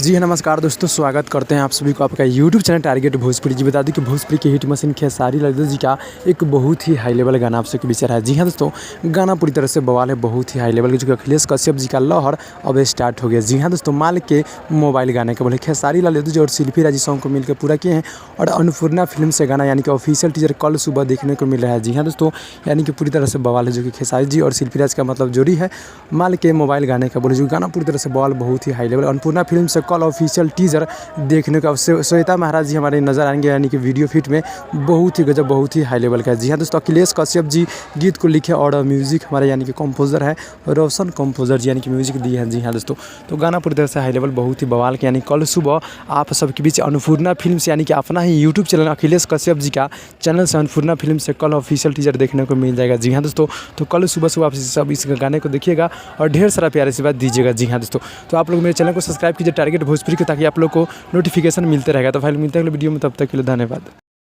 जी हाँ, नमस्कार दोस्तों, स्वागत करते हैं आप सभी को आपका यूट्यूब चैनल टारगेट भोजपुरी। जी बता दें कि भोजपुरी की हिट मशीन खेसारी लाल जी का एक बहुत ही हाई लेवल गाना आप सबके बीच रहा है। जी हाँ दोस्तों, गाना पूरी तरह से बवाल है, बहुत ही हाई लेवल के, जो कि अखिलेश कश्यप जी का लहर अब स्टार्ट हो गया। जी हाँ दोस्तों, माल के मोबाइल गाने के बोले खेसारी लाल जी और शिल्पी राजी सॉन्ग को मिलकर पूरा किए हैं और अन्नपूर्णा फिल्म से गाना यानी कि ऑफिशियल टीजर कल सुबह देखने को मिल रहा है। जी हाँ दोस्तों, यानी कि पूरी तरह से बवाल है, जो कि खेसारी जी और शिल्पी राज का मतलब जोड़ी है। माल के मोबाइल गाने का बोले जो गाना पूरी तरह से बवाल, बहुत ही हाई लेवल, अन्नपूर्णा फिल्म से कल ऑफिशियल टीजर देखने का श्वेता महाराज जी हमारे नजर आएंगे, यानी कि वीडियो फिट में बहुत ही गजब, बहुत ही हाई लेवल का है। जी हाँ दोस्तों, अखिलेश कश्यप जी गीत को लिखे और म्यूजिक हमारे यानी कि कंपोजर है रोशन कंपोजर जी, यानी कि म्यूजिक दिए हैं। जी हाँ दोस्तों, तो गाना पूरी तरह से हाई लेवल, बहुत ही बवाल के, यानी कल सुबह आप सबके बीच अन्नपूर्णा फिल्म से, यानी कि अपना ही यूट्यूब चैनल अखिलेश कश्यप जी का चैनल से अन्नपूर्णा फिल्म से कल ऑफिशियल टीजर देखने को मिल जाएगा। जी हाँ दोस्तों, तो कल सुबह आप सब इस गाने को देखिएगा और ढेर सारा प्यारे से बात दीजिएगा। जी हाँ दोस्तों, तो आप लोग मेरे चैनल को सब्सक्राइब कीजिए टारगेट भोजपुरी को, ताकि आप लोग को नोटिफिकेशन मिलते रहेगा। तो फाइल मिलते हैं अगले वीडियो में, तब तक के लिए धन्यवाद।